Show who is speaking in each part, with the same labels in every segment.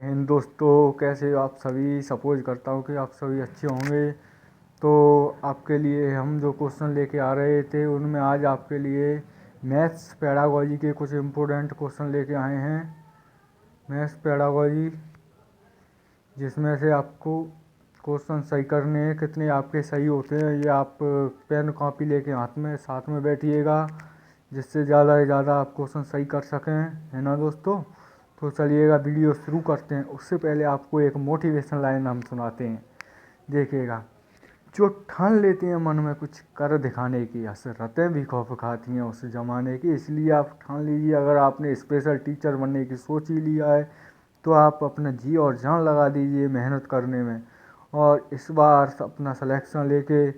Speaker 1: इन दोस्तों, कैसे हो आप सभी। सपोज करता हूँ कि आप सभी अच्छे होंगे। तो आपके लिए हम जो क्वेश्चन लेके आ रहे थे उनमें आज आपके लिए मैथ्स पेडागोजी के कुछ इम्पोर्टेंट क्वेश्चन लेके आए हैं। मैथ्स पेडागोजी, जिसमें से आपको क्वेश्चन सही करने हैं। कितने आपके सही होते हैं ये आप पेन कॉपी लेके हाथ में साथ में बैठिएगा, जिससे ज़्यादा से ज़्यादा आप क्वेश्चन सही कर सकें, है ना दोस्तों। तो चलिएगा वीडियो शुरू करते हैं। उससे पहले आपको एक मोटिवेशन लाइन हम सुनाते हैं, देखिएगा। जो ठान लेते हैं मन में कुछ कर दिखाने की, हसरतें भी खौफ खाती हैं उस जमाने की। इसलिए आप ठान लीजिए, अगर आपने स्पेशल टीचर बनने की सोच ही लिया है तो आप अपना जी और जान लगा दीजिए मेहनत करने में, और इस बार अपना सिलेक्शन लेके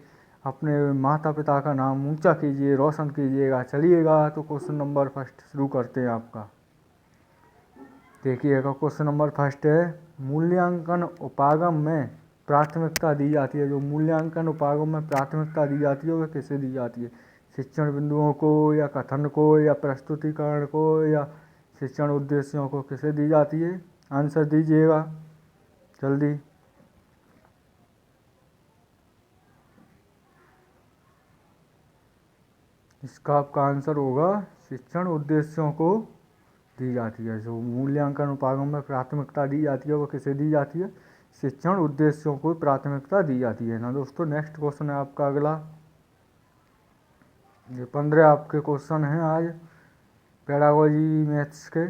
Speaker 1: अपने माता पिता का नाम ऊंचा कीजिए, रोशन कीजिएगा। चलिएगा, तो क्वेश्चन नंबर फर्स्ट शुरू करते हैं आपका। देखिएगा, क्वेश्चन नंबर फर्स्ट है, मूल्यांकन उपागम में प्राथमिकता दी जाती है। जो मूल्यांकन उपागम में प्राथमिकता दी जाती है वह किसे दी जाती है? शिक्षण बिंदुओं को, या कथन को, या प्रस्तुतिकरण को, या शिक्षण उद्देश्यों को, किसे दी जाती है? आंसर दीजिएगा जल्दी। इसका आपका आंसर होगा शिक्षण उद्देश्यों को दी जाती है। जो मूल्यांकन उपागम में प्राथमिकता दी जाती है वो किसे दी जाती है? शिक्षण उद्देश्यों को प्राथमिकता दी जाती है ना दोस्तों। नेक्स्ट क्वेश्चन है आपका अगला। ये 15 आपके क्वेश्चन हैं आज पेडागोजी मैथ्स के।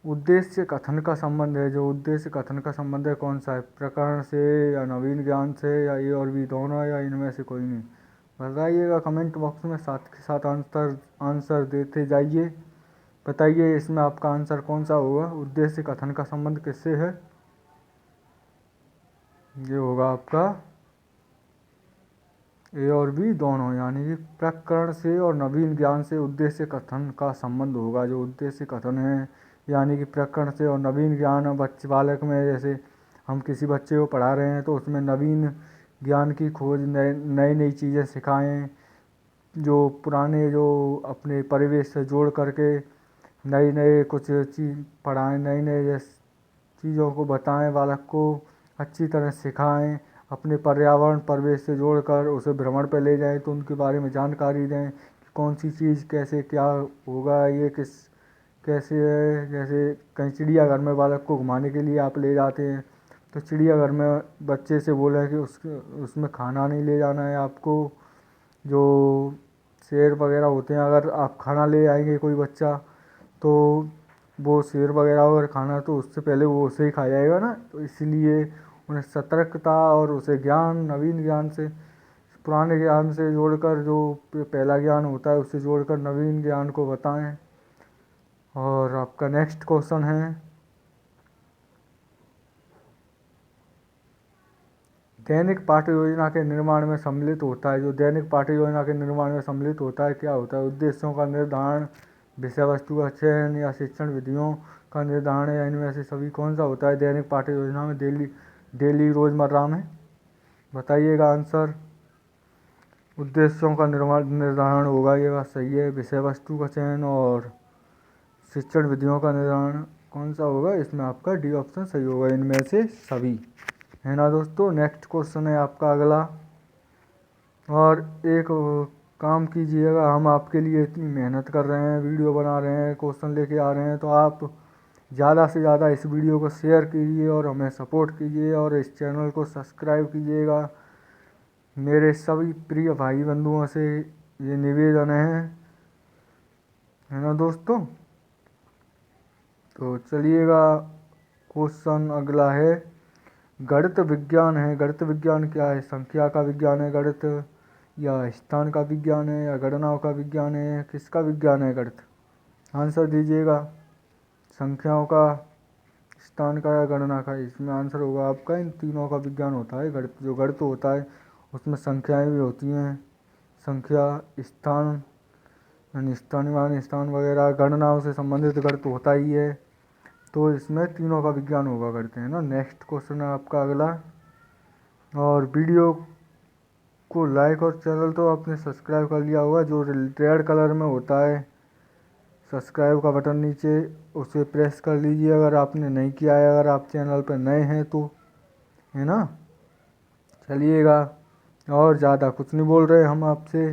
Speaker 1: उद्देश्य कथन का संबंध है। जो उद्देश्य कथन का संबंध है कौन सा है? प्रकरण से, या नवीन ज्ञान से, या ए और बी दोनों, या इनमें से कोई नहीं? बताइएगा कमेंट बॉक्स में, साथ के साथ आंसर देते जाइए। बताइए इसमें आपका आंसर कौन सा होगा? उद्देश्य कथन का संबंध किससे है? ये होगा आपका ए और बी दोनों, यानी कि प्रकरण से और नवीन ज्ञान से उद्देश्य कथन का संबंध होगा। जो उद्देश्य कथन है, यानी कि प्रकरण से और नवीन ज्ञान, बच्चे बालक में जैसे हम किसी बच्चे को पढ़ा रहे हैं तो उसमें नवीन ज्ञान की खोज, नई नई चीज़ें सिखाएं, जो पुराने जो अपने परिवेश से जोड़ करके नई नए कुछ चीज़ पढ़ाएं, नई नए चीज़ों को बताएं, बालक को अच्छी तरह सिखाएं, अपने पर्यावरण परिवेश से जोड़कर उसे भ्रमण पर ले जाएं, तो उनके बारे में जानकारी दें कि कौन सी चीज़ कैसे क्या होगा, ये किस कैसे है। जैसे कहीं चिड़ियाघर में बालक को घुमाने के लिए आप ले जाते हैं, तो चिड़ियाघर में बच्चे से बोलें कि उसमें खाना नहीं ले जाना है आपको। जो शेर वगैरह होते हैं, अगर आप खाना ले आएंगे कोई बच्चा, तो वो शेर वगैरह अगर खाना, तो उससे पहले वो उसे ही खा जाएगा ना। तो इसलिए उन्हें सतर्कता और उसे ज्ञान, नवीन ज्ञान से, पुराने ज्ञान से जोड़कर, जो पहला ज्ञान होता है उससे जोड़कर नवीन ज्ञान को बताएं। और आपका नेक्स्ट क्वेश्चन है, दैनिक पाठ्य योजना के निर्माण में सम्मिलित होता है। जो दैनिक पाठ्य योजना के निर्माण में सम्मिलित होता है क्या होता है? उद्देश्यों का निर्धारण, विषय वस्तु का चयन, या शिक्षण विधियों का निर्धारण, या इनमें से सभी कौन सा होता है दैनिक पाठ्य योजना में, डेली रोजमर्रा में? बताइएगा आंसर। उद्देश्यों का निर्धारण होगा, ये बात सही है। विषय वस्तु का चयन और शिक्षण विधियों का निर्धारण कौन सा होगा? इसमें आपका डी ऑप्शन सही होगा, इनमें से सभी, है ना दोस्तों। नेक्स्ट क्वेश्चन है आपका अगला। और एक काम कीजिएगा, हम आपके लिए इतनी मेहनत कर रहे हैं, वीडियो बना रहे हैं, क्वेश्चन लेके आ रहे हैं, तो आप ज़्यादा से ज़्यादा इस वीडियो को शेयर कीजिए और हमें सपोर्ट कीजिए, और इस चैनल को सब्सक्राइब कीजिएगा। मेरे सभी प्रिय भाई बंधुओं से ये निवेदन है ना दोस्तों। तो चलिएगा, क्वेश्चन अगला है, गणित विज्ञान है। गणित विज्ञान क्या है? संख्या का विज्ञान है गणित, या स्थान का विज्ञान है, या गणनाओं का विज्ञान है? किसका विज्ञान है गणित? आंसर दीजिएगा। संख्याओं का, स्थान का, या गणना का? इसमें आंसर होगा आपका इन तीनों का विज्ञान होता है गणित। जो गणित होता है उसमें संख्याएं भी होती हैं, संख्या, स्थान, स्थान वगैरह, गणनाओं से संबंधित गणित होता ही है। तो इसमें तीनों का विज्ञान होगा गणित, है ना। नेक्स्ट क्वेश्चन है आपका अगला। और वीडियो को लाइक और चैनल तो आपने सब्सक्राइब कर लिया होगा, जो रेड कलर में होता है सब्सक्राइब का बटन नीचे उसे प्रेस कर लीजिए अगर आपने नहीं किया है, अगर आप चैनल पर नए हैं तो, है ना। चलिएगा, और ज़्यादा कुछ नहीं बोल रहे हम आपसे।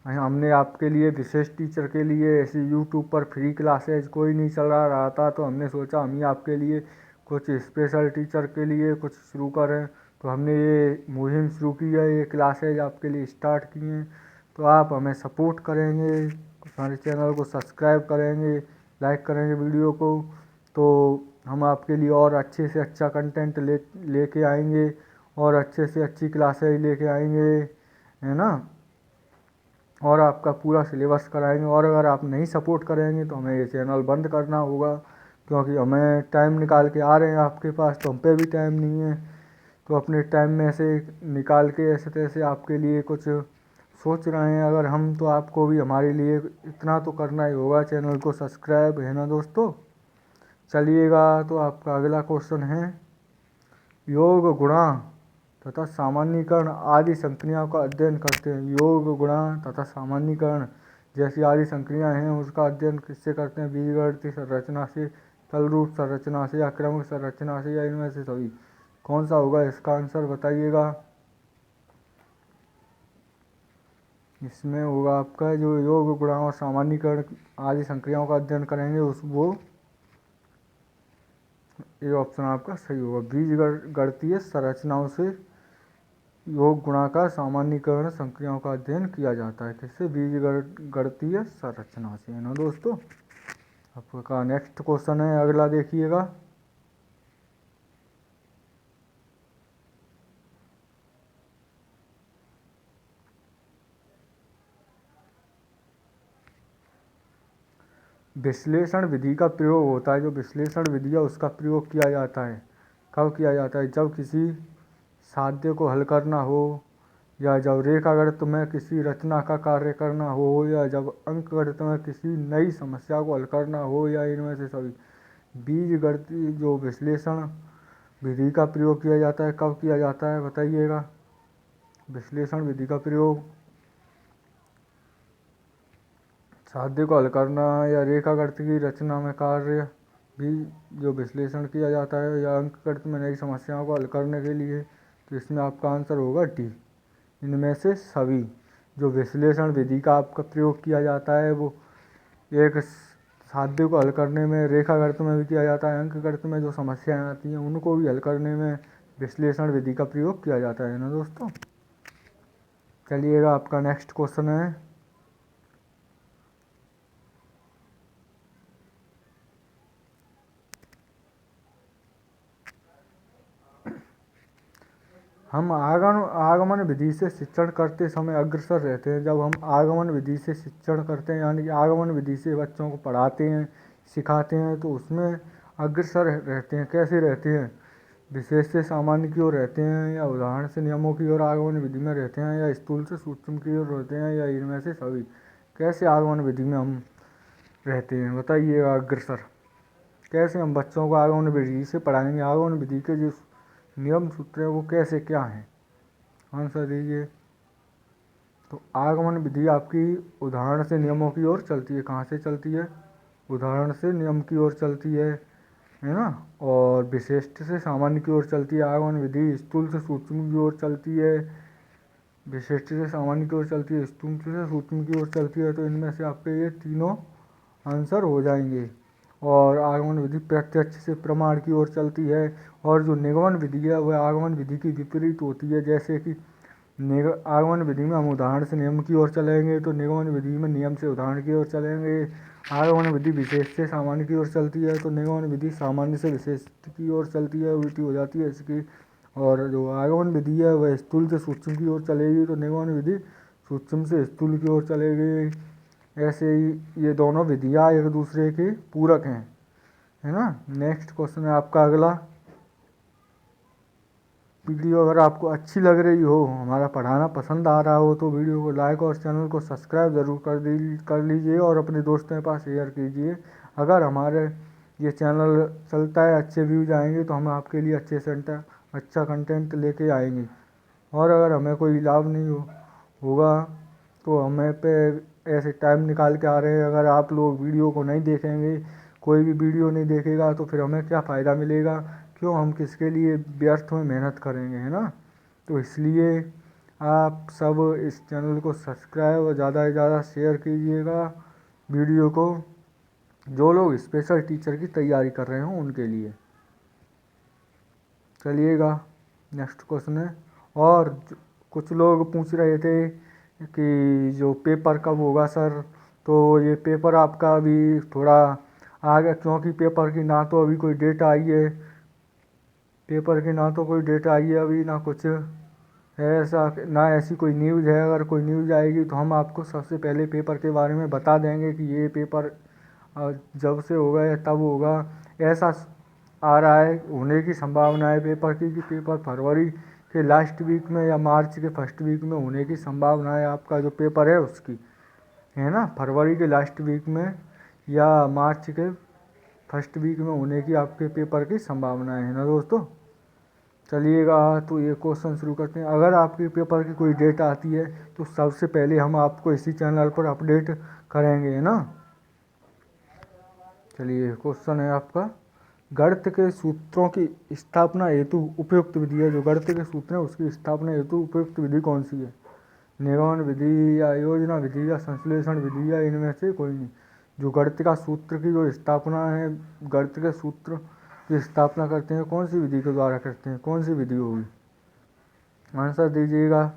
Speaker 1: हमने आपके लिए विशेष टीचर के लिए ऐसे यूट्यूब पर फ्री क्लासेज कोई नहीं चला रहा था, तो हमने सोचा हम ही आपके लिए कुछ स्पेशल टीचर के लिए कुछ शुरू करें। तो हमने ये मुहिम शुरू की है, ये क्लासेज आपके लिए स्टार्ट की हैं। तो आप हमें सपोर्ट करेंगे, हमारे चैनल को सब्सक्राइब करेंगे, लाइक करेंगे वीडियो को, तो हम आपके लिए और अच्छे से अच्छा कंटेंट लेके आएंगे, और अच्छे से अच्छी क्लासेज लेके आएंगे, है ना। और आपका पूरा सिलेबस कराएंगे। और अगर आप नहीं सपोर्ट करेंगे तो हमें ये चैनल बंद करना होगा, क्योंकि हमें टाइम निकाल के आ रहे हैं आपके पास, तो हम पे भी टाइम नहीं है। तो अपने टाइम में से निकाल के ऐसे तैसे आपके लिए कुछ सोच रहे हैं अगर हम, तो आपको भी हमारे लिए इतना तो करना ही होगा, चैनल को सब्सक्राइब, है ना दोस्तों। चलिएगा, तो आपका अगला क्वेश्चन है, योग गुणा तथा सामान्यीकरण आदि संक्रियाओं का अध्ययन करते हैं। योग गुणा तथा सामान्यीकरण जैसी आदि संक्रियाएं हैं, उसका अध्ययन किससे करते हैं? बीजगणितीय संरचना से, तल रूप संरचना से, या क्रमिक संरचना से, या इनमें से सभी। कौन सा होगा इसका आंसर बताइएगा। इसमें होगा आपका जो योग गुणा और सामान्यीकरण आदि संक्रियाओं का अध्ययन करेंगे उस वो, ये ऑप्शन आपका सही होगा। बीजगणितीय संरचनाओं से योग गुणा का सामान्यीकरण संक्रियाओं का अध्ययन किया जाता है। किससे? बीजगणितीय संरचना से, है ना दोस्तों। आपका नेक्स्ट क्वेश्चन है, अगला देखिएगा। विश्लेषण विधि का प्रयोग होता है, जो विश्लेषण विधि है उसका प्रयोग किया जाता है। कब किया जाता है? जब किसी साध्य को हल करना हो, या जब रेखागणित में किसी रचना का कार्य करना हो, या जब अंकगणित में किसी नई समस्या को हल करना हो, या इनमें से सभी। बीजगणितीय जो विश्लेषण विधि का प्रयोग किया जाता है, कब किया जाता है बताइएगा। विश्लेषण विधि का प्रयोग साध्य को हल करना या रेखागणित की रचना में कार्य भी जो विश्लेषण किया जाता है, या अंकगणित में नई समस्याओं को हल करने के लिए। तो इसमें आपका आंसर होगा डी, इनमें से सभी। जो विश्लेषण विधि का आपका प्रयोग किया जाता है वो एक साध्य को हल करने में, रेखागणित में भी किया जाता है, अंकगणित में जो समस्याएं आती हैं उनको भी हल करने में विश्लेषण विधि का प्रयोग किया जाता है ना दोस्तों। चलिएगा, आपका नेक्स्ट क्वेश्चन है, हम आगमन विधि से शिक्षण करते समय अग्रसर रहते हैं। जब हम आगमन विधि से शिक्षण करते हैं, यानी कि आगमन विधि से बच्चों को पढ़ाते हैं, सिखाते हैं, तो उसमें अग्रसर रहते हैं। कैसे रहते हैं? विशेष से सामान्य की ओर रहते हैं, या उदाहरण से नियमों की ओर आगमन विधि में रहते हैं, या स्थूल से सूक्ष्म की ओर रहते हैं, या इनमें से सभी। कैसे आगमन विधि में हम रहते हैं बताइएगा अग्रसर। कैसे हम बच्चों को आगमन विधि से पढ़ाएंगे? आगमन विधि के जो नियम सूत्र है वो कैसे क्या हैं? आंसर दीजिए। तो आगमन विधि आपकी उदाहरण से नियमों की ओर चलती है। कहाँ से चलती है? उदाहरण से नियम की ओर चलती है ना। और विशिष्ट से सामान्य की ओर चलती है आगमन विधि। स्थूल से सूक्ष्म की ओर चलती है, विशिष्ट से सामान्य की ओर चलती है, स्थूल से सूक्ष्म की ओर चलती है। तो इनमें से आपके ये तीनों आंसर हो जाएंगे। और आगमन विधि प्रत्यक्ष से प्रमाण की ओर चलती है। और जो निगमन विधि है वह आगमन विधि की विपरीत होती है। जैसे कि आगमन विधि में हम उदाहरण से नियम की ओर चलेंगे, तो निगमन विधि में नियम से उदाहरण की ओर चलेंगे। आगमन विधि विशेष से सामान्य की ओर चलती है, तो निगमन विधि सामान्य से विशेष की ओर चलती है, उल्टी हो जाती है इसकी। और जो आगमन विधि है वह स्थूल से सूक्ष्म की ओर चलेगी, तो निगमन विधि सूक्ष्म से स्थूल की ओर चलेगी। ऐसे ही ये दोनों विधियाँ एक दूसरे के पूरक हैं, है ना। नेक्स्ट क्वेश्चन है आपका अगला। वीडियो अगर आपको अच्छी लग रही हो, हमारा पढ़ाना पसंद आ रहा हो, तो वीडियो को लाइक और चैनल को सब्सक्राइब ज़रूर कर लीजिए, और अपने दोस्तों के पास शेयर कीजिए। अगर हमारे ये चैनल चलता है, अच्छे व्यूज आएंगे, तो हम आपके लिए अच्छा कंटेंट लेके आएंगे। और अगर हमें कोई लाभ नहीं होगा तो हमें पे ऐसे टाइम निकाल के आ रहे हैं। अगर आप लोग वीडियो को नहीं देखेंगे, कोई भी वीडियो नहीं देखेगा तो फिर हमें क्या फ़ायदा मिलेगा, क्यों हम किसके लिए व्यर्थ में मेहनत करेंगे, है ना। तो इसलिए आप सब इस चैनल को सब्सक्राइब और ज़्यादा से ज़्यादा शेयर कीजिएगा वीडियो को, जो लोग स्पेशल टीचर की तैयारी कर रहे हों उनके लिए। चलिएगा नेक्स्ट क्वेश्चन है। और कुछ लोग पूछ रहे थे कि जो पेपर कब होगा सर, तो ये पेपर आपका अभी थोड़ा आगे, क्योंकि पेपर की ना तो अभी कोई डेट आई है, पेपर की ना तो कोई डेट आई है अभी, ना कुछ है ऐसा, ना ऐसी कोई न्यूज़ है। अगर कोई न्यूज़ आएगी तो हम आपको सबसे पहले पेपर के बारे में बता देंगे कि ये पेपर जब से होगा या तब होगा। ऐसा आ रहा है, होने की संभावना है पेपर की, कि पेपर फरवरी के लास्ट वीक में या मार्च के फर्स्ट वीक में होने की संभावना है आपका जो पेपर है उसकी, है ना। फरवरी के लास्ट वीक में या मार्च के फर्स्ट वीक में होने की आपके पेपर की संभावना है ना दोस्तों। चलिएगा तो ये क्वेश्चन शुरू करते हैं। अगर आपके पेपर की कोई डेट आती है तो सबसे पहले हम आपको इसी चैनल पर अपडेट करेंगे, है ना। चलिए क्वेश्चन है आपका, गणित के सूत्रों की स्थापना हेतु उपयुक्त विधि है। जो गणित के सूत्र है उसकी स्थापना हेतु उपयुक्त विधि कौन सी है? निगमन विधि या योजना विधि या संश्लेषण विधि या इनमें से कोई नहीं। जो गणित का सूत्र की जो स्थापना है, गणित के सूत्र की स्थापना करते हैं कौन सी विधि के द्वारा करते हैं, कौन सी विधि होगी? आंसर दीजिएगा।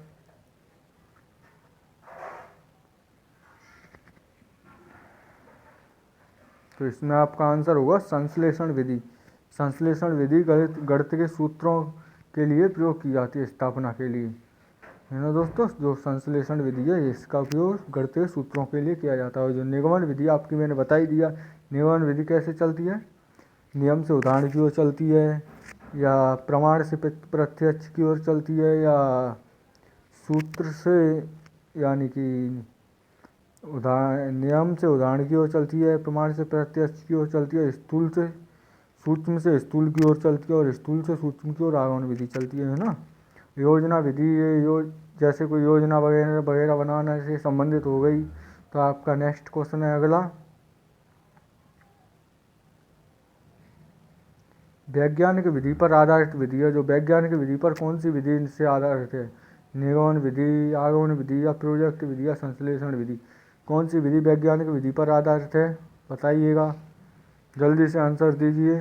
Speaker 1: तो इसमें आपका आंसर होगा संश्लेषण विधि। संश्लेषण विधि गणित के सूत्रों के लिए प्रयोग की जाती है स्थापना के लिए, है ना दोस्तों। जो संश्लेषण विधि है इसका उपयोग गणित के सूत्रों के लिए किया जाता है। जो निगमन विधि आपकी मैंने बता ही दिया। निगमन विधि कैसे चलती है? नियम से उदाहरण की ओर चलती है, या प्रमाण से प्रत्यक्ष की ओर चलती है, या सूत्र से यानी कि नियम से उदाहरण की ओर चलती है, प्रमाण से प्रत्यक्ष की ओर चलती है, स्थूल से सूक्ष्म से स्थूल की ओर चलती है, और स्थूल से सूक्ष्म की ओर आगमन विधि चलती है ना। योजना विधि जैसे कोई योजना वगैरह वगैरह बनाने से संबंधित हो गई। तो आपका नेक्स्ट क्वेश्चन है अगला, वैज्ञानिक विधि पर आधारित विधि है। जो वैज्ञानिक विधि पर कौन सी विधि से आधारित है? निगमन विधि, आगमन विधि या प्रोजेक्ट विधि या संश्लेषण विधि? कौन सी विधि वैज्ञानिक विधि पर आधारित है, बताइएगा, जल्दी से आंसर दीजिए।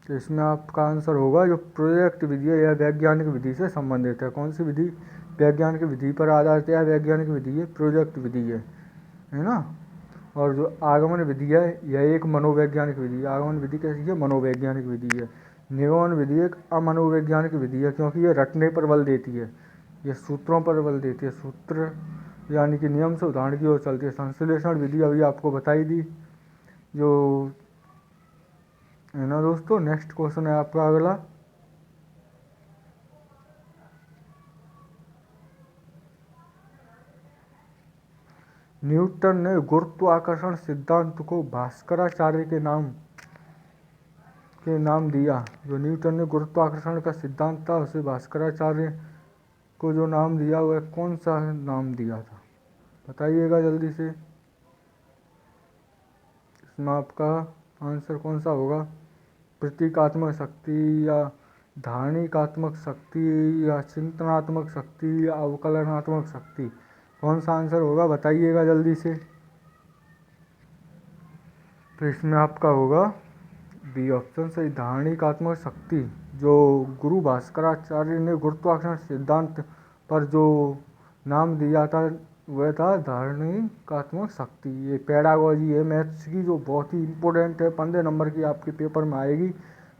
Speaker 1: तो इसमें आपका आंसर होगा जो प्रोजेक्ट विधि है यह वैज्ञानिक विधि से संबंधित है। कौन सी विधि वैज्ञानिक विधि पर आधारित है? वैज्ञानिक विधि है, प्रोजेक्ट विधि है ना। और जो आगमन विधि है यह एक मनोवैज्ञानिक विधि है। आगमन विधि कैसी है? मनोवैज्ञानिक विधि है। निगमन विधि एक अमनोवैज्ञानिक विधि है, क्योंकि ये रटने पर बल देती है, ये सूत्रों पर बल देती है, सूत्र यानी कि नियम से उदाहरण की ओर चलती है। संश्लेषण विधि अभी आपको बताई दी जो, है ना दोस्तों। नेक्स्ट क्वेश्चन है आपका अगला, न्यूटन ने गुरुत्वाकर्षण सिद्धांत को भास्कराचार्य के नाम दिया। जो न्यूटन ने गुरुत्वाकर्षण का सिद्धांत था उसे भास्कराचार्य को जो नाम दिया वह कौन सा नाम दिया था, बताइएगा जल्दी से। इसमें आपका आंसर कौन सा होगा? प्रतीकात्मक शक्ति, या धारणिकात्मक शक्ति, या चिंतनात्मक शक्ति, या अवकलनात्मक शक्ति? कौन सा आंसर होगा, बताइएगा जल्दी से। तो इसमें आपका होगा बी ऑप्शन सही, धारणिकात्मक शक्ति। जो गुरु भास्कराचार्य ने गुरुत्वाकर्षण सिद्धांत पर जो नाम दिया था वह था धारणिकात्मक शक्ति। ये पेडागोजी है मैथ्स की, जो बहुत ही इम्पोर्टेंट है, 15 नंबर की आपके पेपर में आएगी।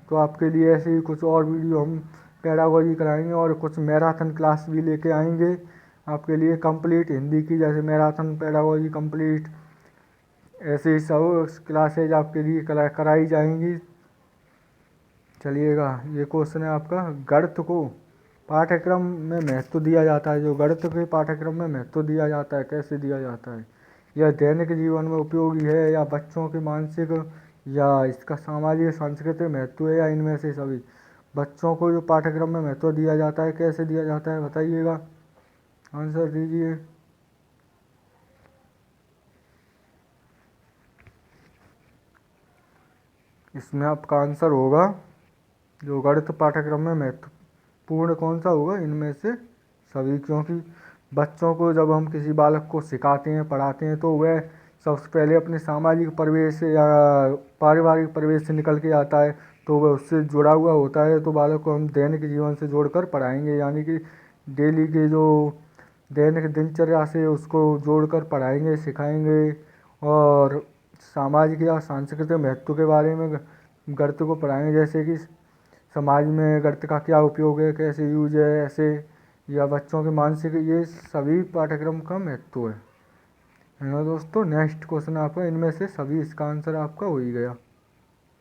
Speaker 1: तो आपके लिए ऐसे ही कुछ और वीडियो हम पेडागोजी कराएंगे, और कुछ मैराथन क्लास भी लेके आएंगे आपके लिए कंप्लीट हिंदी की, जैसे मैराथन पेडागोजी कंप्लीट, ऐसे ही सब क्लासेज आपके लिए कराई जाएंगी। चलिएगा ये क्वेश्चन है आपका, गणित को पाठ्यक्रम में महत्व दिया जाता है। जो गणित के पाठ्यक्रम में महत्व दिया जाता है कैसे दिया जाता है? यह दैनिक जीवन में उपयोगी है, या बच्चों के मानसिक या इसका सामाजिक सांस्कृतिक महत्व है, या इनमें से सभी? बच्चों को जो पाठ्यक्रम में महत्व दिया जाता है कैसे दिया जाता है, बताइएगा, आंसर दीजिए। इसमें आपका आंसर होगा जो गणित पाठ्यक्रम में महत्वपूर्ण कौन सा होगा इनमें से सभी, क्योंकि बच्चों को जब हम किसी बालक को सिखाते हैं पढ़ाते हैं तो वह सबसे पहले अपने सामाजिक परिवेश या पारिवारिक परिवेश से निकल के आता है, तो वह उससे जुड़ा हुआ होता है। तो बालक को हम दैनिक जीवन से जोड़कर पढ़ाएंगे, यानी कि डेली के जो दैनिक दिनचर्या से उसको जोड़कर पढ़ाएंगे सिखाएंगे, और सामाजिक या सांस्कृतिक महत्व के बारे में गणित को पढ़ाएंगे, जैसे कि समाज में गणित का क्या उपयोग है, कैसे यूज है, ऐसे, या बच्चों के मानसिक, ये सभी पाठ्यक्रम का महत्व है ना दोस्तों। नेक्स्ट क्वेश्चन आपका इनमें से सभी, इसका आंसर आपका हो ही गया,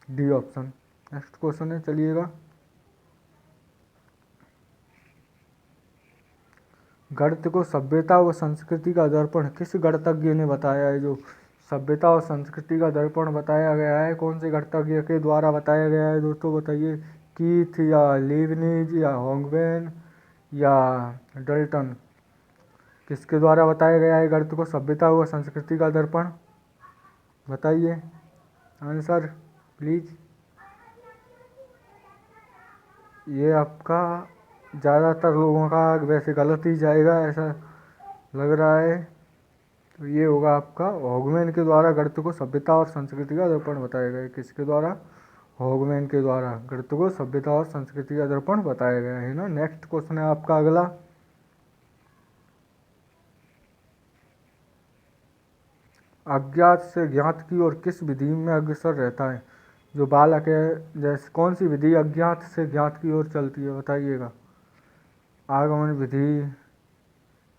Speaker 1: डी ऑप्शन। नेक्स्ट क्वेश्चन है, चलिएगा। गणित को सभ्यता व संस्कृति का दर्पण किस गणितज्ञ ने बताया है? जो सभ्यता और संस्कृति का दर्पण बताया गया है, कौन से गणितज्ञ के द्वारा बताया गया है दोस्तों, बताइए। कीथ या लीबनिज या होगवेन या डल्टन, किसके द्वारा बताया गया है गणित को सभ्यता व संस्कृति का दर्पण? बताइए आंसर प्लीज। ये आपका ज़्यादातर लोगों का वैसे गलत ही जाएगा ऐसा लग रहा है, तो ये होगा आपका होगवेन के द्वारा गणित को सभ्यता और संस्कृति का दर्पण बताया गया है। किसके द्वारा? होगवेन के द्वारा गणित को सभ्यता और संस्कृति का दर्पण बताया गया है ना। नेक्स्ट क्वेश्चन है आपका अगला। अज्ञात से ज्ञात की ओर किस विधि में अग्रसर रहता है? जो बालक है, जैसे कौन सी विधि अज्ञात से ज्ञात की ओर चलती है, बताइएगा। आगमन विधि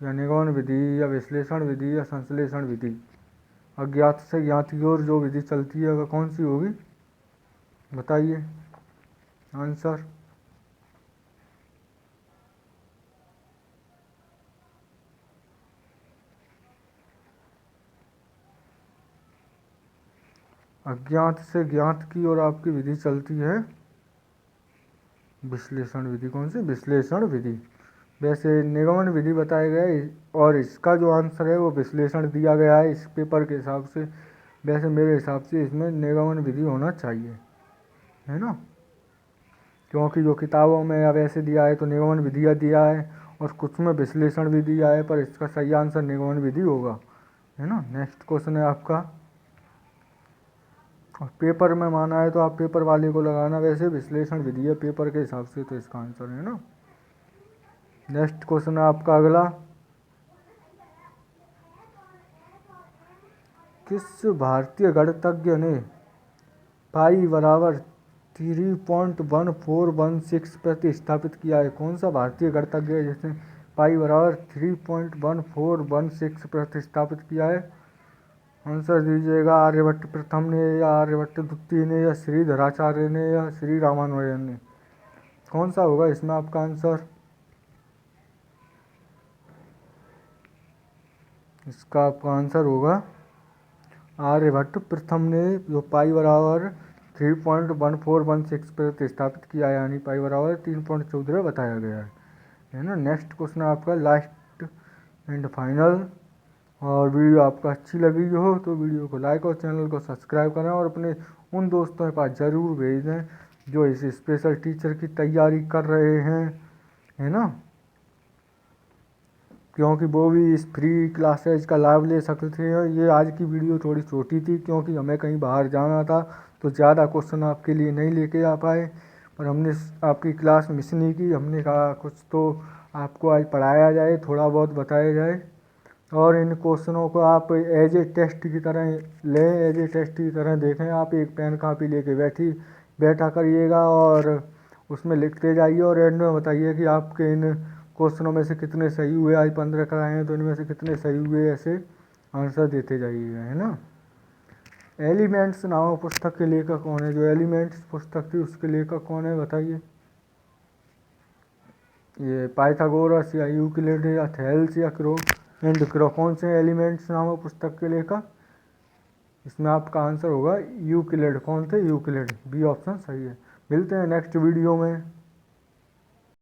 Speaker 1: या निगमन विधि या विश्लेषण विधि या संश्लेषण विधि? अज्ञात से ज्ञात की ओर जो विधि चलती है वह कौन सी होगी, बताइए आंसर। अज्ञात से ज्ञात की ओर आपकी विधि चलती है विश्लेषण विधि। कौन सी? विश्लेषण विधि। वैसे निगमन विधि बताया गया है, और इसका जो आंसर है वो विश्लेषण दिया गया है इस पेपर के हिसाब से। वैसे मेरे हिसाब से इसमें निगमन विधि होना चाहिए, है ना, क्योंकि जो किताबों में या वैसे दिया है तो निगमन विधि दिया है, और कुछ में विश्लेषण भी दिया है, पर इसका सही आंसर निगमन विधि होगा, है ना। नेक्स्ट क्वेश्चन है आपका, और पेपर में माना है तो आप पेपर वाले को लगाना, वैसे विश्लेषण विधि है पेपर के हिसाब से, तो इसका आंसर है ना। नेक्स्ट क्वेश्चन है आपका अगला। किस भारतीय गणितज्ञ ने पाई बराबर 3.1416 प्रतिस्थापित किया है? कौन सा भारतीय गणितज्ञ है जिसने पाई बराबर 3.1416 प्रतिस्थापित किया है? आंसर दीजिएगा। आर्यभट्ट प्रथम ने, या आर्यभट्ट द्वितीय ने, या श्रीधराचार्य ने, या श्री रामानुजन ने? कौन सा होगा इसमें आपका आंसर? इसका आपका आंसर होगा आर्यभट्ट प्रथम ने, जो पाई बराबर 3.1416 प्रतिस्थापित किया है, यानी पाई बराबर 3.14 बताया गया है ना। नेक्स्ट क्वेश्चन आपका लास्ट एंड फाइनल। और वीडियो आपका अच्छी लगी हो तो वीडियो को लाइक और चैनल को सब्सक्राइब करें, और अपने उन दोस्तों के पास ज़रूर भेज दें जो इस स्पेशल टीचर की तैयारी कर रहे हैं, है ना, क्योंकि वो भी इस फ्री क्लासेज का लाभ ले सकते थे। ये आज की वीडियो थोड़ी छोटी थी क्योंकि हमें कहीं बाहर जाना था, तो ज़्यादा क्वेश्चन आपके लिए नहीं लेके आ पाए, पर हमने आपकी क्लास मिस नहीं की। हमने कहा कुछ तो आपको आज पढ़ाया जाए, थोड़ा बहुत बताया जाए, और इन क्वेश्चनों को आप एज ए टेस्ट की तरह लें, एज ए टेस्ट की तरह देखें। आप एक पेन कापी लेके बैठा करिएगा और उसमें लिखते जाइए, और एंड में बताइए कि आपके इन क्वेश्चनों में से कितने सही हुए। आज 15 कराए हैं तो इनमें से कितने सही हुए, ऐसे आंसर देते जाइएगा, है ना। एलिमेंट्स नामक पुस्तक के लेखक कौन है? जो एलिमेंट्स पुस्तक थी उसके लेखक कौन है, बताइए। ये पाइथागोरस या यूक्लिड या थेल्स या क्रो एंड क्रो? कौन से एलिमेंट्स नामक पुस्तक के लेखक? इसमें आपका आंसर होगा यूक्लिड। कौन थे? यूक्लिड। बी ऑप्शन सही है। मिलते हैं नेक्स्ट वीडियो में।